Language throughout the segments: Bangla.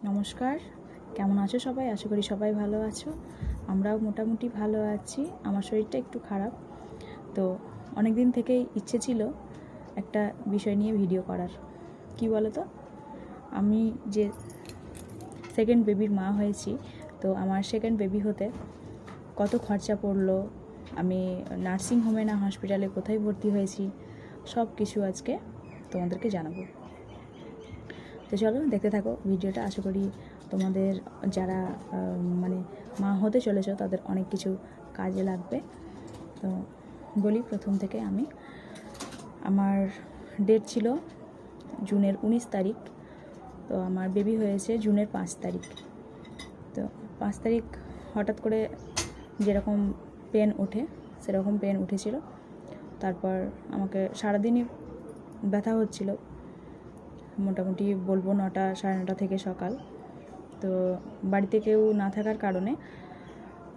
নমস্কার, কেমন আছো সবাই? আশা করি সবাই ভালো আছো। আমরাও মোটামুটি ভালো আছি। আমার শরীরটা একটু খারাপ, তো অনেক দিন থেকেই ইচ্ছে ছিল একটা বিষয় নিয়ে ভিডিও করার। কি বলো তো, আমি যে সেকেন্ড বেবির মা হয়েছি, তো আমার সেকেন্ড বেবি হতে কত খরচা পড়লো, আমি নার্সিং হোমে না হসপিটালে কোথায় ভর্তি হয়েছি, সব কিছু আজকে তোমাদেরকে জানাবো। তো চলো দেখতে থাকো ভিডিওটা। আশা করি তোমাদের যারা মানে মা হতে চলেছো তাদের অনেক কিছু কাজে লাগবে। তো বলি প্রথম থেকে, আমার ডেট ছিল জুনের 19 তারিখ, তো আমার বেবি হয়েছে জুনের 5 তারিখ। তো 5 তারিখ হঠাৎ করে যেরকম পেন ওঠে সেরকম পেন উঠেছিল। তারপর আমাকে সারাদিনই ব্যথা হচ্ছিল, মোটামুটি বলবো 9টা 9:30 থেকে সকাল। তো বাড়িতে কেউ না থাকার কারণে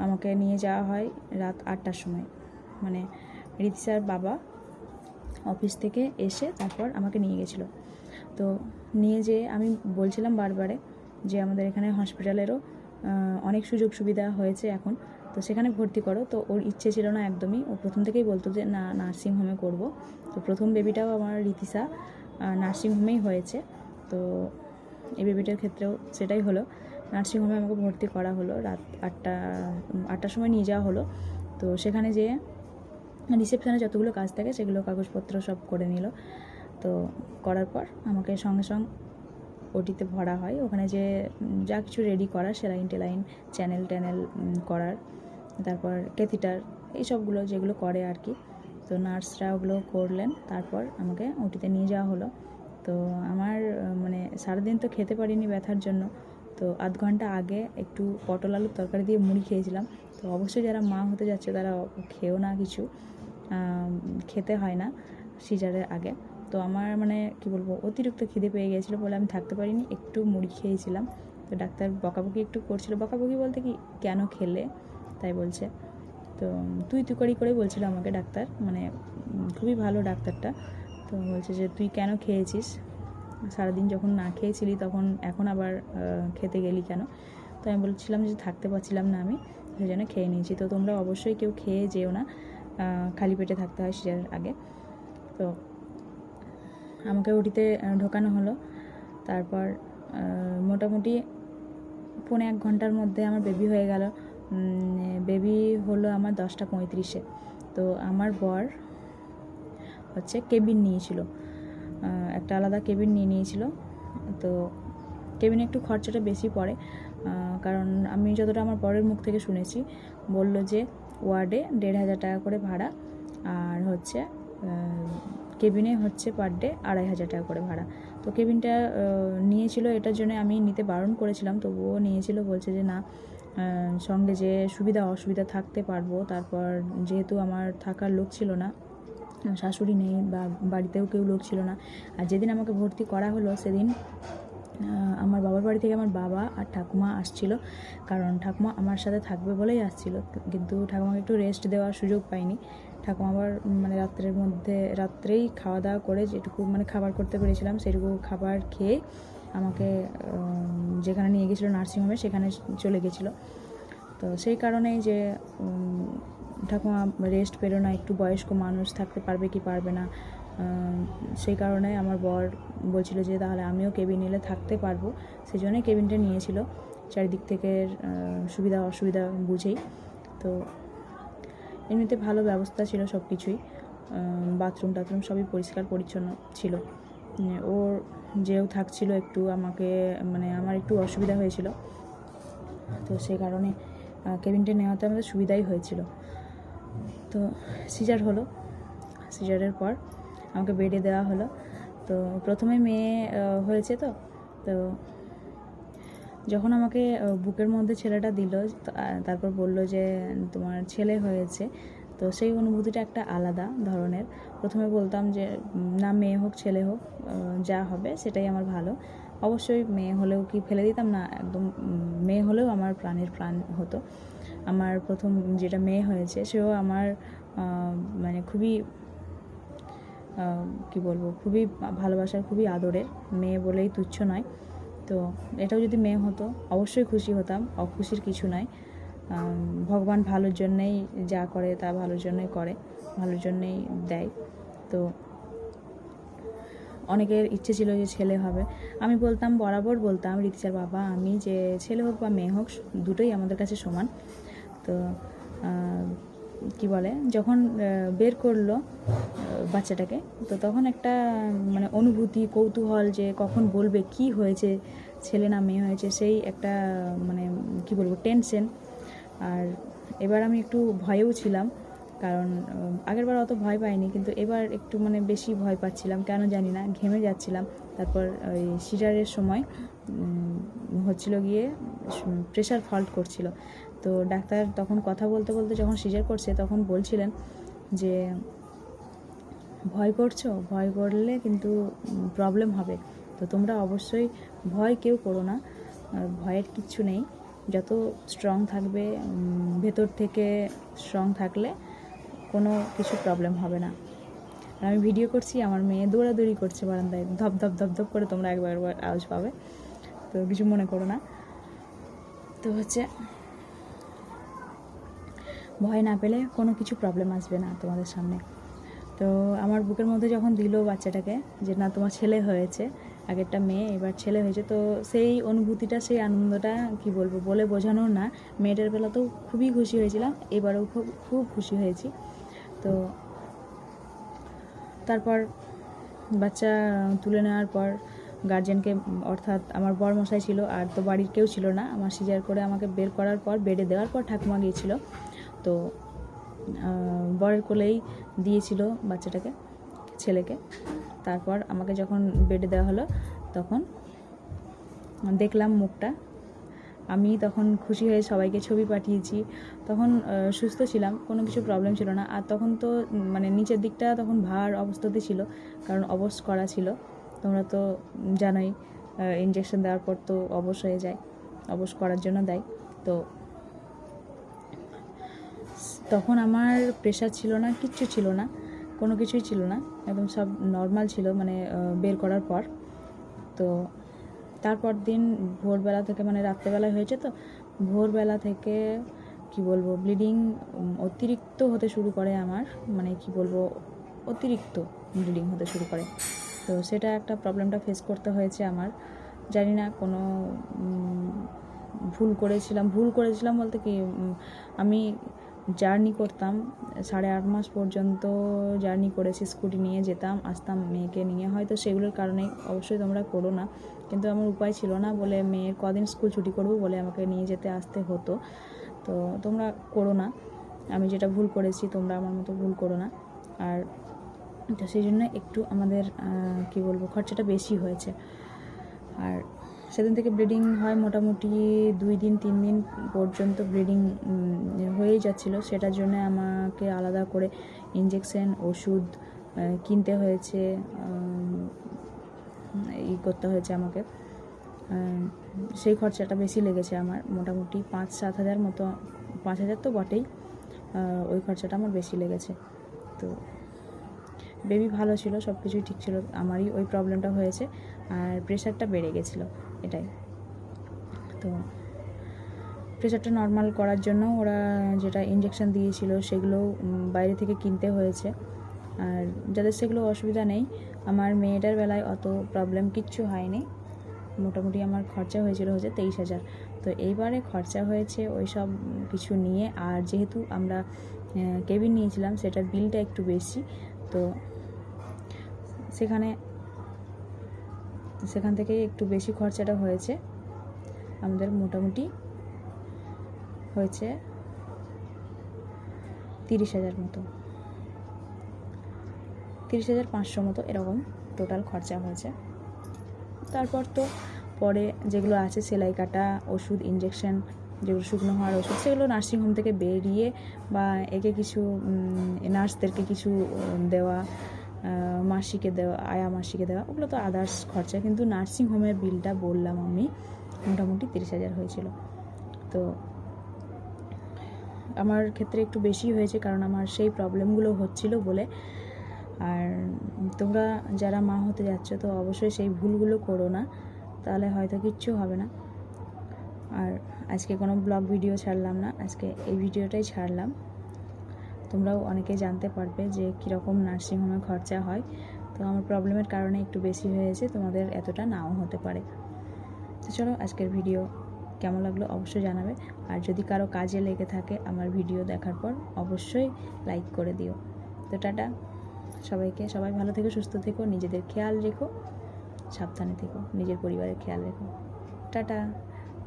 আমাকে নিয়ে যাওয়া হয় রাত 8টার সময়। মানে রিতিশার বাবা অফিস থেকে এসে তারপর আমাকে নিয়ে গেছিলো। তো নিয়ে যেয়ে আমি বলছিলাম বারবারে যে আমাদের এখানে হসপিটালেরও অনেক সুযোগ সুবিধা হয়েছে এখন, তো সেখানে ভর্তি করো। তো ওর ইচ্ছে ছিল না একদমই, ও প্রথম থেকেই বলতো যে না, নার্সিং হোমে করবো। তো প্রথম বেবিটাও আমার রিতিশা নার্সিং হোমেই হয়েছে। তো এই বেবিটার ক্ষেত্রেও সেটাই হলো, নার্সিংহোমে আমাকে ভর্তি করা হলো। রাত 8টার সময় নিয়ে যাওয়া হলো। তো সেখানে যেয়ে রিসেপশানে যতগুলো কাজ থাকে সেগুলো কাগজপত্র সব করে নিল। তো করার পর আমাকে সঙ্গে সঙ্গে ওটিতে ভরা হয়। ওখানে যে যা কিছু রেডি করার, সেলাইন টেলাইন, চ্যানেল ট্যানেল করার, তারপর ক্যাথিটার, এই সবগুলো যেগুলো করে আর কি। তো নার্সরা ওগুলো করলেন, তারপর আমাকে ওটিতে নিয়ে যাওয়া হলো। তো আমার মানে সারাদিন তো খেতে পারিনি ব্যথার জন্য। তো আধ ঘন্টা আগে একটু পটল আলুর তরকারি দিয়ে মুড়ি খেয়েছিলাম। তো অবশ্যই যারা মা হতে যাচ্ছে তারা খেয়েও না, কিছু খেতে হয় না সিজারের আগে। তো আমার মানে কি বলবো, অতিরিক্ত খিদে পেয়ে গিয়েছিলো বলে আমি থাকতে পারিনি, একটু মুড়ি খেয়েছিলাম। তো ডাক্তার বকাবকি একটু করছিল, বকাবকি বলতে কি, কেন খেলে তাই বলছে। তো তুই করে বলছিল আমাকে ডাক্তার, মানে খুবই ভালো ডাক্তারটা। তো বলছে যে তুই কেন খেয়েছিস, সারাদিন যখন না খেয়েছিলি তখন এখন আবার খেতে গেলি কেন। তো আমি বলছিলাম যে থাকতে পারছিলাম না আমি, সেই জন্য খেয়ে নিয়েছি। তো তোমরা অবশ্যই কেউ খেয়ে যেও না, খালি পেটে থাকতে হয় সিজারের আগে। তো আমাকে ওটিতে ঢোকানো হলো। তারপর মোটামুটি 1.25 ঘন্টার মধ্যে আমার বেবি হয়ে গেল। বেবি হলো আমার 10:35-এ। তো আমার বর হচ্ছে কেবিন নিয়েছিল, একটা আলাদা কেবিন নিয়েছিল। তো কেবিনে একটু খরচাটা বেশি পড়ে, কারণ আমি যতটা আমার বরের মুখ থেকে শুনেছি, বলল যে ওয়ার্ডে 1,500 টাকা করে ভাড়া, আর হচ্ছে কেবিনে হচ্ছে পার ডে 2,500 টাকা করে ভাড়া। তো কেবিনটা নিয়েছিল, এটার জন্য আমি নিতে বারণ করেছিলাম, তবুও নিয়েছিল। বলছে যে না, সঙ্গে যে সুবিধা অসুবিধা থাকতে পারবো। তারপর যেহেতু আমার থাকার লোক ছিল না, শাশুড়ি নেই বা বাড়িতেও কেউ লোক ছিল না, আর যেদিন আমাকে ভর্তি করা হলো সেদিন আমার বাবার বাড়ি থেকে আমার বাবা আর ঠাকুমা আসছিল, কারণ ঠাকুমা আমার সাথে থাকবে বলেই আসছিল। কিন্তু ঠাকুমাকে একটু রেস্ট দেওয়ার সুযোগ পাইনি। ঠাকুমা আবার মানে রাত্রেই খাওয়া দাওয়া করে যেটুকু মানে খাবার করতে পেরেছিলাম সেটুকু খাবার খেয়ে আমাকে যেখানে নিয়ে গেছিলো নার্সিংহোমে সেখানে চলে গেছিলো। তো সেই কারণেই যে ঠাকুমা রেস্ট পেল না, একটু বয়স্ক মানুষ থাকতে পারবে কি পারবে না, সেই কারণে আমার বর বলছিল যে তাহলে আমিও কেবিন নিলে থাকতে পারবো, সেই জন্যই কেবিনটা নিয়েছিল, চারিদিক থেকে সুবিধা অসুবিধা বুঝেই। তো এমনিতে ভালো ব্যবস্থা ছিল সব কিছুই, বাথরুম টাথরুম সবই পরিষ্কার পরিচ্ছন্ন ছিল। ওর যেও থাকছিল একটু আমাকে মানে আমার একটু অসুবিধা হয়েছিল, তো সেই কারণে কেবিনটা নেওয়াতে আমাদের সুবিধাই হয়েছিল। তো সিজার হলো, সিজারের পর আমাকে বেডে দেওয়া হলো। তো প্রথমে মেয়ে হয়েছে, তো যখন আমাকে বুকের মধ্যে ছেলেটা দিল, তারপর বলল যে তোমার ছেলে হয়েছে। তো সেই অনুভূতিটা একটা আলাদা ধরনের। প্রথমে বলতাম যে না, মেয়ে হোক ছেলে হোক যা হবে সেটাই আমার ভালো। অবশ্যই মেয়ে হলেও কি ফেলে দিতাম না, একদম মেয়ে হলেও আমার প্রাণের প্রাণ হতো। আমার প্রথম যেটা মেয়ে হয়েছে সেও আমার মানে খুবই কি বলবো, খুবই ভালোবাসার, খুবই আদরের মেয়ে বলেই তুচ্ছ নয়। তো এটাও যদি মেয়ে হতো অবশ্যই খুশি হতাম, অখুশির কিছু নাই। ভগবান ভালোর জন্যেই যা করে তা ভালোর জন্যই করে, ভালোর জন্যেই দেয়। তো অনেকের ইচ্ছে ছিল যে ছেলে হবে। আমি বলতাম, বরাবর বলতাম ঋতিচার বাবা আমি, যে ছেলে হোক বা মেয়ে হোক দুটোই আমাদের কাছে সমান। তো কি বলে, যখন বের করলো বাচ্চাটাকে, তো তখন একটা মানে অনুভূতি, কৌতূহল, যে কখন বলবে কি হয়েছে, ছেলে না মেয়ে হয়েছে, সেই একটা মানে কি বলবো টেনশন। আর এবার আমি একটু ভয়েও ছিলাম, কারণ আগেরবার অত ভয় পাইনি, কিন্তু এবার একটু মানে বেশি ভয় পাচ্ছিলাম, কেন জানি না, ঘেমে যাচ্ছিলাম। তারপর ওই সিজারের সময় হচ্ছিল গিয়ে প্রেশার ফল্ট করছিল। তো ডাক্তার তখন কথা বলতে বলতে যখন সিজার করছে তখন বলছিলেন যে ভয় করছো, ভয় করলে কিন্তু প্রবলেম হবে। তো তোমরা অবশ্যই ভয় কেউ করো না, ভয়ের কিচ্ছু নেই। যত স্ট্রং থাকবে, ভেতর থেকে স্ট্রং থাকলে কোনো কিছু প্রবলেম হবে না। আর আমি ভিডিও করছি, আমার মেয়ে দৌড়াদৌড়ি করছে বারান্দায়, ধপ ধপ ধপ ধপ করে, তোমরা একবার আওয়াজ পাবে, তো কিছু মনে করো না। তো হচ্ছে ভয় না পেলে কোনো কিছু প্রবলেম আসবে না তোমাদের সামনে। তো আমার বুকের মধ্যে যখন দিল বাচ্চাটাকে, যে না তোমার ছেলে হয়েছে, আগেরটা মেয়ে এবার ছেলে হয়েছে, তো সেই অনুভূতিটা, সেই আনন্দটা কি বলবো, বলে বোঝানোর না। মেয়েটার বেলাতেও খুবই খুশি হয়েছিলাম, এবারেও খুব খুশি হয়েছি। তো তারপর বাচ্চা তুলে নেওয়ার পর গার্জেনকে, অর্থাৎ আমার বরমশাই ছিল, আর তো বাড়ির কেউ ছিল না। আমার সিজার করে আমাকে বের করার পর, বেডে দেওয়ার পর ঠাকুমা গিয়েছিল, তো বরের কোলেই দিয়েছিল বাচ্চাটাকে, ছেলেকে। তারপর আমাকে যখন বেডে দেওয়া হলো তখন দেখলাম মুখটা, আমি তখন খুশি হয়ে সবাইকে ছবি পাঠিয়েছি। তখন সুস্থ ছিলাম, কোনো কিছু প্রবলেম ছিল না। আর তখন তো মানে নিচের দিকটা তখন ভার অবস্থাতে ছিল, কারণ অবশ করা ছিল। তোমরা তো জানোই ইঞ্জেকশন দেওয়ার পর তো অবশ হয়ে যায়, অবশ করার জন্য দেয়। তো তখন আমার প্রেশার ছিল না, কিচ্ছু ছিল না, কোনো কিছুই ছিল না, একদম সব নর্মাল ছিল, মানে বের করার পর। তো তারপর দিন ভোরবেলা থেকে, মানে রাত্রেবেলায় হয়েছে, তো ভোরবেলা থেকে কি বলবো ব্লিডিং অতিরিক্ত হতে শুরু করে আমার, মানে কি বলবো অতিরিক্ত ব্লিডিং হতে শুরু করে। তো সেটা একটা প্রবলেমটা ফেস করতে হয়েছে আমার। জানি না কোনো ভুল করেছিলাম বলতে কি, আমি জার্নি করতাম 8.5 মাস পর্যন্ত, জার্নি করেছি, স্কুটি নিয়ে যেতাম আসতাম মেয়েকে নিয়ে, হয়তো সেগুলোর কারণেই, অবশ্যই তোমরা করো না, কিন্তু আমার উপায় ছিল না বলে, মেয়ের কদিন স্কুল ছুটি করবো বলে আমাকে নিয়ে যেতে আসতে হতো। তো তোমরা করো না, আমি যেটা ভুল করেছি তোমরা আমার মতো ভুল করো না। আর তো সেই জন্য একটু আমাদের কি বলবো খরচাটা বেশি হয়েছে। আর সেদিন থেকে ব্লিডিং হয় মোটামুটি 2 দিন 3 দিন পর্যন্ত ব্লিডিং হয়েই যাচ্ছিলো। সেটার জন্য আমাকে আলাদা করে ইঞ্জেকশন, ওষুধ কিনতে হয়েছে, করতে হয়েছে আমাকে। সেই খরচাটা বেশি লেগেছে আমার, মোটামুটি 5-7 হাজার মতো, 5 হাজার তো বটেই, ওই খরচাটা আমার বেশি লেগেছে। তো বেবি ভালো ছিল, সব কিছুই ঠিক ছিল, আমারই ওই প্রবলেমটা হয়েছে, আর প্রেশারটা বেড়ে গেছিলো, এটাই। তো প্রেশারটা নর্মাল করার জন্য ওরা যেটা ইঞ্জেকশন দিয়েছিল সেগুলো বাইরে থেকে কিনতে হয়েছে। আর যাদের সেগুলো অসুবিধা নেই, আমার মেয়েটার বেলায় অত প্রবলেম কিচ্ছু হয়নি, মোটামুটি আমার খরচা হয়েছিল 23,000। তো এইবারে খরচা হয়েছে ওই সব কিছু নিয়ে, আর যেহেতু আমরা কেবিন নিয়েছিলাম সেটার বিলটা একটু বেশি, তো সেখান থেকে একটু বেশি খরচাটা হয়েছে। আমাদের মোটামুটি হয়েছে 30,000 মতো, 30,500 মতো এরকম টোটাল খরচা হয়েছে। তারপর তো পরে যেগুলো আছে, সেলাই কাটা, ওষুধ, ইঞ্জেকশন, যেগুলো শুকনো হওয়ার ওষুধ, সেগুলো নার্সিংহোম থেকে বেরিয়ে বা একে কিছু নার্সদেরকে কিছু দেওয়া, মাসিকে দেওয়া, আয়া মাসিকে দেওয়া, ওগুলো তো আদার্স খরচা। কিন্তু নার্সিংহোমের বিলটা বললাম আমি, মোটামুটি 30,000 হয়েছিল। তো আমার ক্ষেত্রে একটু বেশি হয়েছে, কারণ আমার সেই প্রবলেমগুলো হচ্ছিল বলে। আর তোমরা যারা মা হতে যাচ্ছ তো অবশ্যই সেই ভুলগুলো করো না, তাহলে হয়তো কিচ্ছু হবে না। আর আজকে কোনো ব্লগ ভিডিও ছাড়লাম না, আজকে এই ভিডিওটাই ছাড়লাম। তোমরাও অনেকে জানতে পারবে যে কীরকম নার্সিংহোমে খরচা হয়। তো আমার প্রবলেমের কারণে একটু বেশি হয়েছে, তোমাদের এতটা নাও হতে পারে। তো চলো, আজকের ভিডিও কেমন লাগলো অবশ্যই জানাবে। আর যদি কারো কাজে লেগে থাকে আমার ভিডিও দেখার পর অবশ্যই লাইক করে দিও। তো টাটা সবাইকে, সবাই ভালো থেকো, সুস্থ থেকো, নিজেদের খেয়াল রেখো, সাবধানে থেকো, নিজের পরিবারের খেয়াল রেখো। টাটা,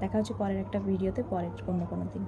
দেখা হচ্ছে পরের একটা ভিডিওতে, পরের অন্য কোনো দিন।